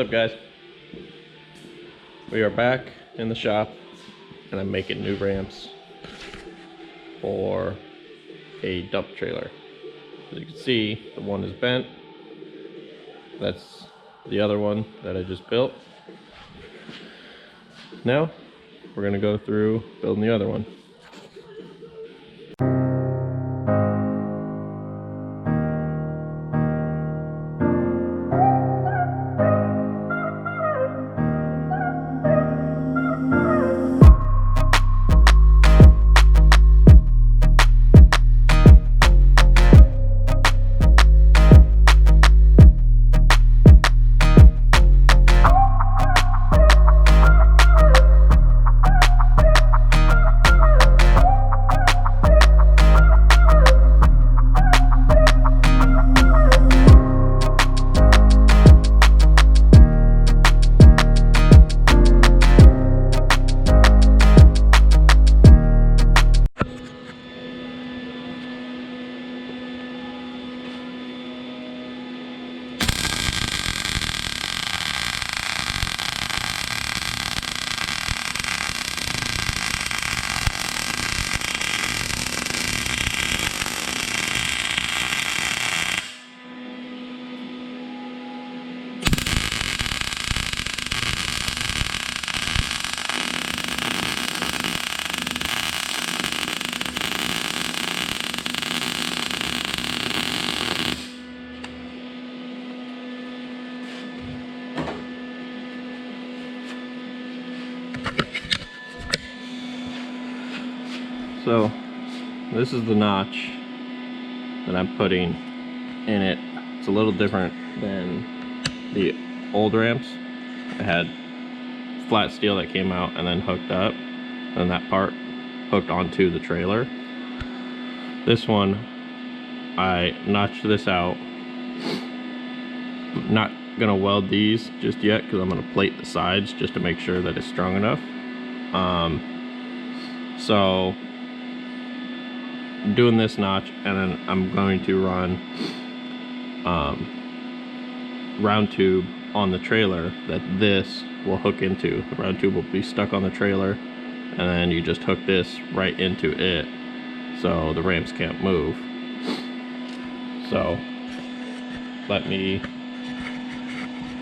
up, guys? We are back in the shop and I'm making new ramps for a dump trailer. As you can see, the one is bent. That's the other one that I just built. Now we're gonna go through building the other one. So this is the notch that I'm putting in it. It's a little different than the old ramps. I had flat steel that came out and then hooked up, and that part hooked onto the trailer. This one, I notched this out. I'm not gonna weld these just yet because I'm gonna plate the sides just to make sure that it's strong enough. So I'm doing this notch, and then I'm going to run round tube on the trailer that this will hook into. The round tube will be stuck on the trailer, and then you just hook this right into it so the ramps can't move. So let me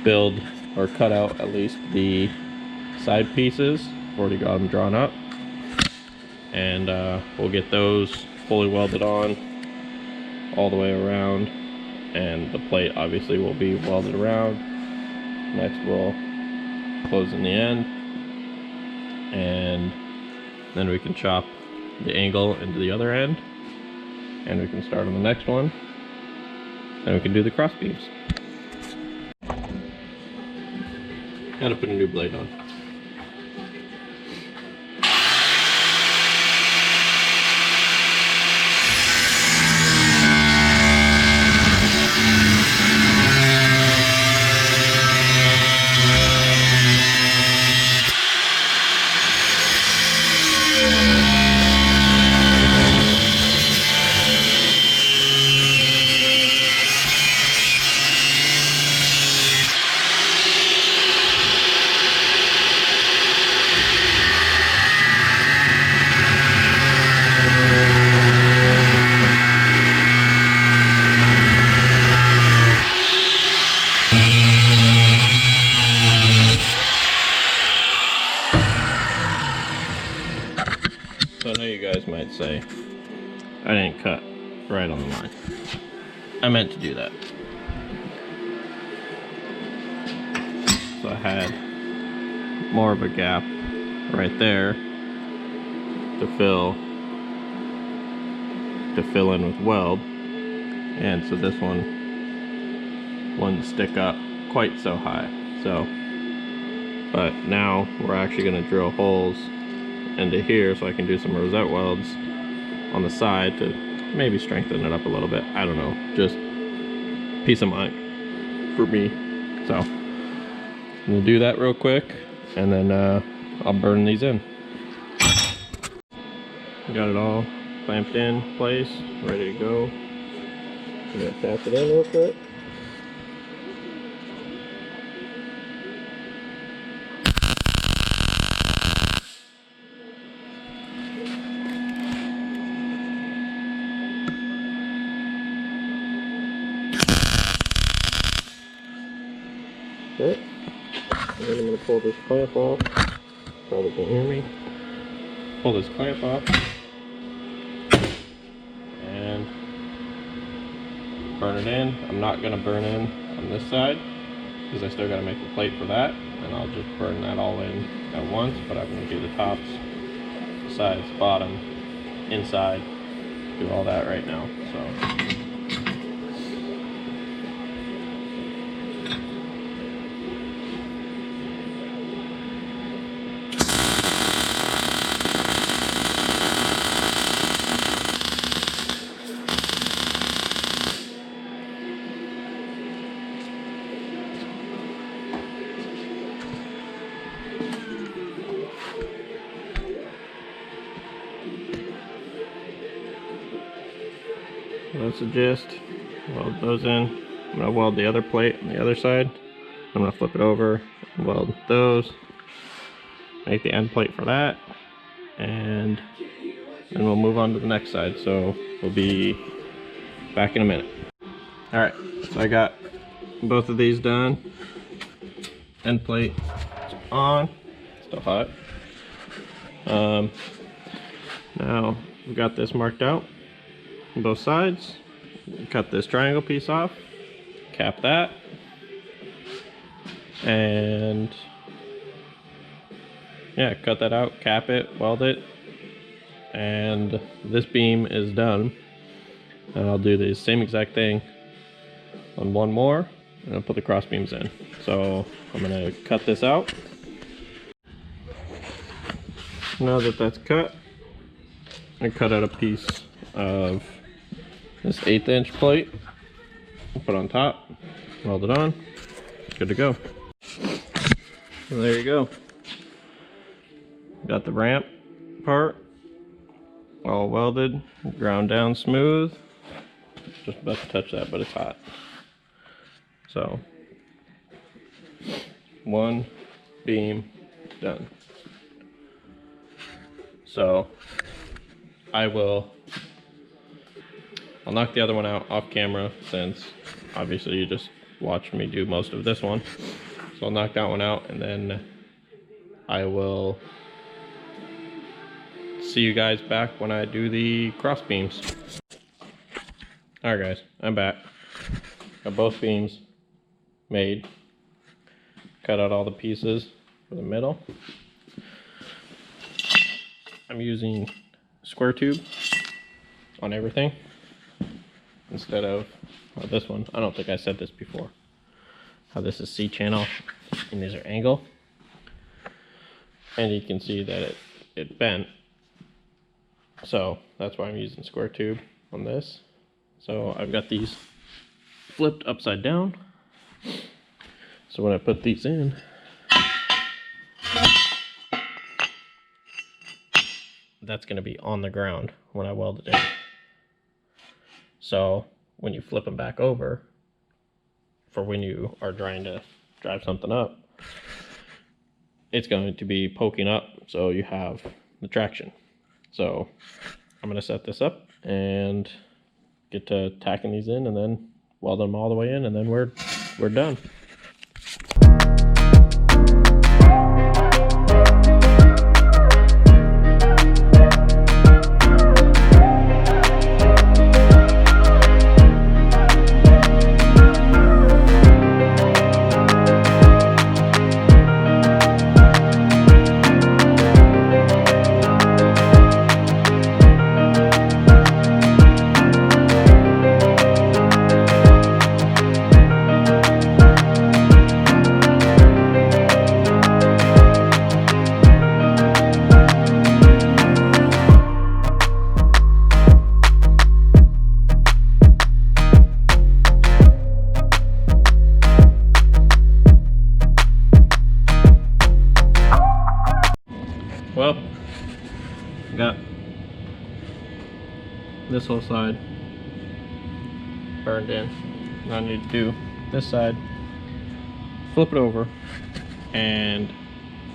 build or cut out at least the side pieces. I've already got them drawn up, and we'll get those fully welded on all the way around, and the plate obviously will be welded around. Next we'll close in the end, and then we can chop the angle into the other end, and we can start on the next one, and we can do the cross beams. Gotta put a new blade on. So I know you guys might say, I didn't cut right on the line. I meant to do that. So I had more of a gap right there to fill in with weld. And so this one wouldn't stick up quite so high. So, but now we're actually gonna drill holes into here so I can do some rosette welds on the side to maybe strengthen it up a little bit. I don't know, just peace of mind for me. So I'm gonna do that real quick, and then I'll burn these in. Got it all clamped in place, ready to go. I'm gonna tap it in real quick. pull this clamp off. Probably can't hear me. Pull this clamp off. And burn it in. I'm not going to burn in on this side because I still got to make the plate for that. And I'll just burn that all in at once. But I'm going to do the tops, sides, bottom, inside. Do all that right now. So. That's the gist. Weld those in. I'm going to weld the other plate on the other side. I'm going to flip it over, weld those, make the end plate for that, and then we'll move on to the next side. So we'll be back in a minute. Alright, so I got both of these done. End plate is on, still hot. Now we've got this marked out on both sides. Cut this triangle piece off, cap that, and yeah, cut that out, cap it, weld it, and this beam is done. And I'll do the same exact thing on one more, and I'll put the cross beams in. So I'm gonna cut this out. Now that that's cut, I cut out a piece of this 1/8 inch plate, put on top, weld it on, good to go. So there you go. Got the ramp part all welded, ground down smooth. Just about to touch that, but it's hot. So one beam done. So I'll knock the other one out off camera, since obviously you just watched me do most of this one. So I'll knock that one out, and then I will see you guys back when I do the cross beams. Alright guys, I'm back. Got both beams made. Cut out all the pieces for the middle. I'm using square tube on everything instead of this one. I don't think I said this before. How this is C channel and these are angle. And you can see that it bent. So that's why I'm using square tube on this. So I've got these flipped upside down. So when I put these in, that's going to be on the ground when I weld it in. So when you flip them back over, for when you are trying to drive something up, it's going to be poking up, so you have the traction. So I'm going to set this up and get to tacking these in, and then weld them all the way in, and then we're done. Well, got this whole side burned in. Now I need to do this side, flip it over, and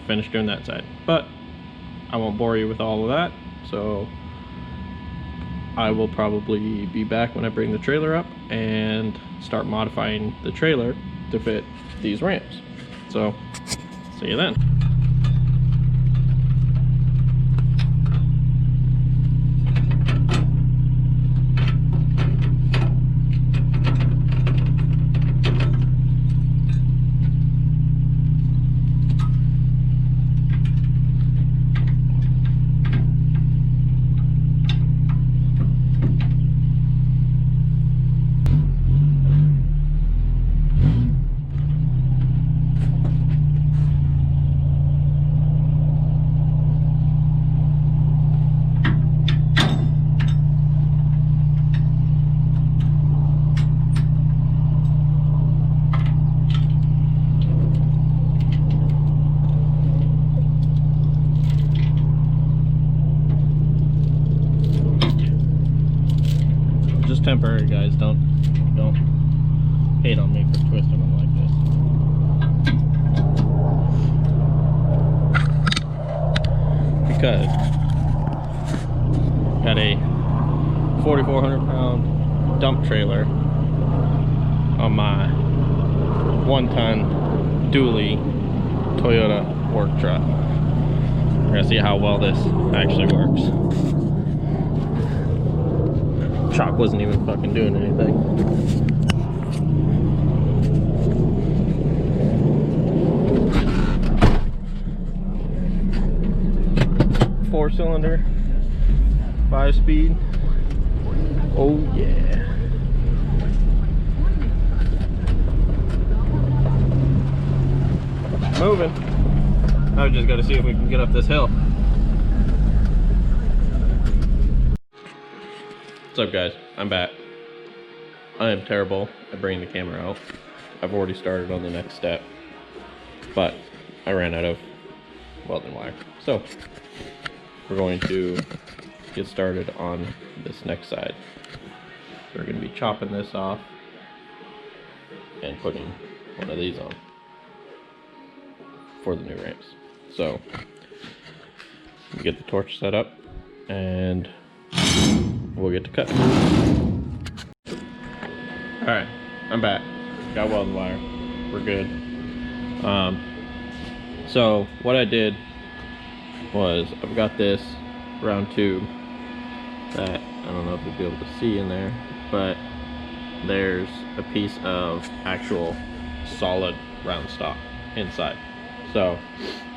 finish doing that side. But I won't bore you with all of that, so I will probably be back when I bring the trailer up and start modifying the trailer to fit these ramps. So see See you then. Just temporary, guys. Don't hate on me for twisting them like this. Because got a 4,400-pound dump trailer on my 1-ton dually Toyota work truck. We're gonna see how well this actually works. Shock wasn't even fucking doing anything. Four-cylinder, 5-speed. Oh yeah. Moving. Now we just got to see if we can get up this hill. What's up, guys? I'm back. I am terrible at bringing the camera out. I've already started on the next step, but I ran out of welding wire. So we're going to get started on this next side. We're going to be chopping this off and putting one of these on for the new ramps. So we get the torch set up and we'll get to cut. Alright, I'm back. Got welding wire. We're good. So what I did was I've got this round tube that I don't know if you'll be able to see in there, but there's a piece of actual solid round stock inside. So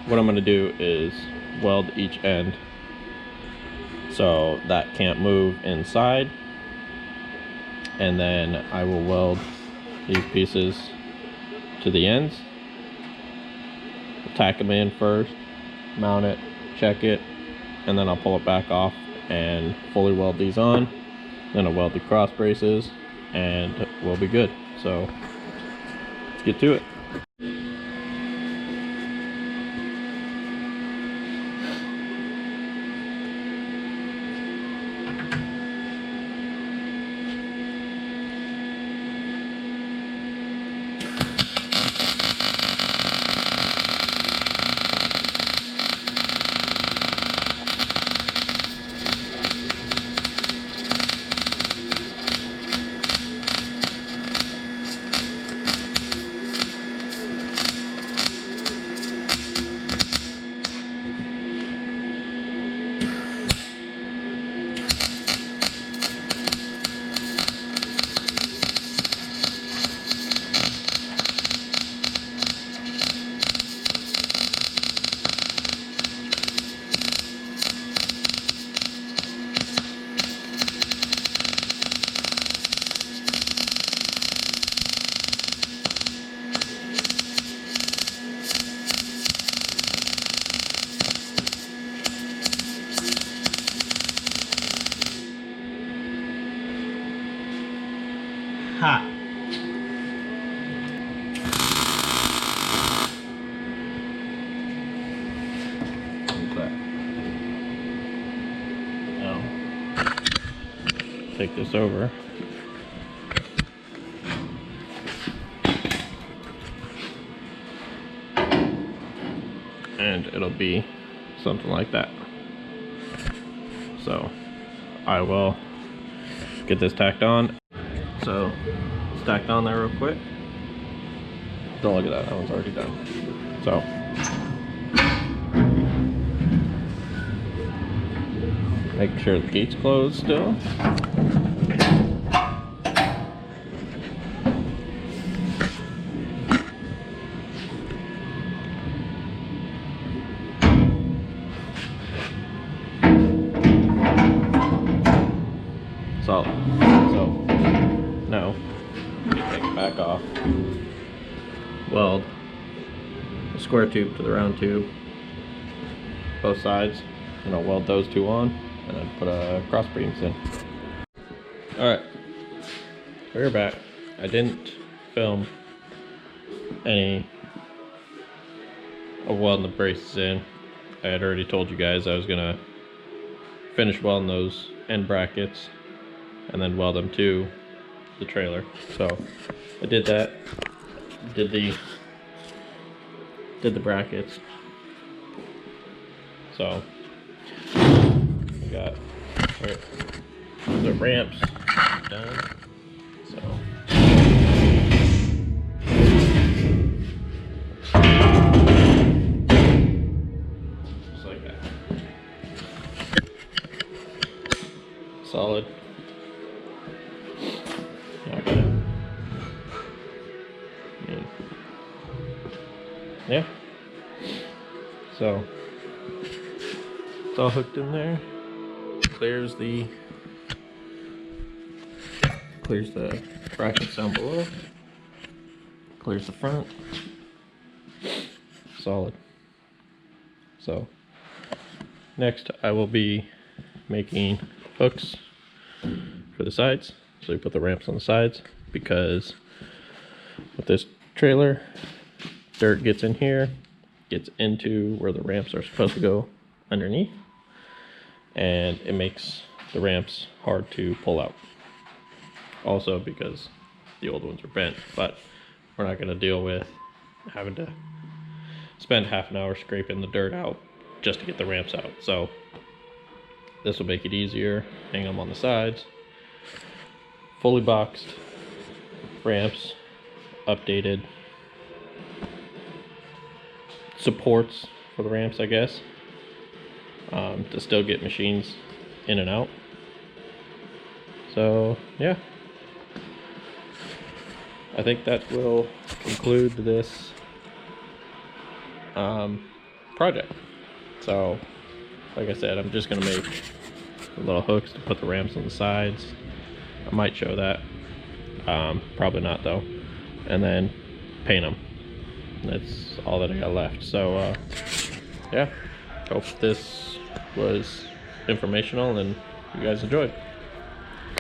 what I'm going to do is weld each end so that can't move inside, and then I will weld these pieces to the ends, tack them in first, mount it, check it, and then I'll pull it back off and fully weld these on. Then I'll weld the cross braces and we'll be good. So let's get to it. Ha! What's that? Oh. Take this over. And it'll be something like that. So I will get this tacked on. So stacked on there real quick. Don't look at that, that one's already done. So Make sure the gate's closed still. Solid. So now take it back off. Weld the square tube to the round tube, both sides, and I'll weld those two on, and then put cross beams in. Alright, we're back. I didn't film any of welding the braces in. I had already told you guys I was gonna finish welding those end brackets and then weld them to the trailer. So I did that. Did the brackets. So we got the ramps done. So just like that. Solid. Okay. Yeah. So it's all hooked in there. Clears the brackets down below. Clears the front. Solid. So next I will be making hooks for the sides. So we put the ramps on the sides, because with this trailer, dirt gets in here, gets into where the ramps are supposed to go underneath, and it makes the ramps hard to pull out. Also because the old ones are bent, but we're not going to deal with having to spend half an hour scraping the dirt out just to get the ramps out. So this will make it easier. Hang them on the sides. Fully boxed ramps, updated supports for the ramps, I guess, to still get machines in and out. So yeah, I think that will conclude this project. So like I said, I'm just gonna make little hooks to put the ramps on the sides. I might show that, probably not though, and then paint them. That's all that I got left. So yeah, hope this was informational and you guys enjoyed.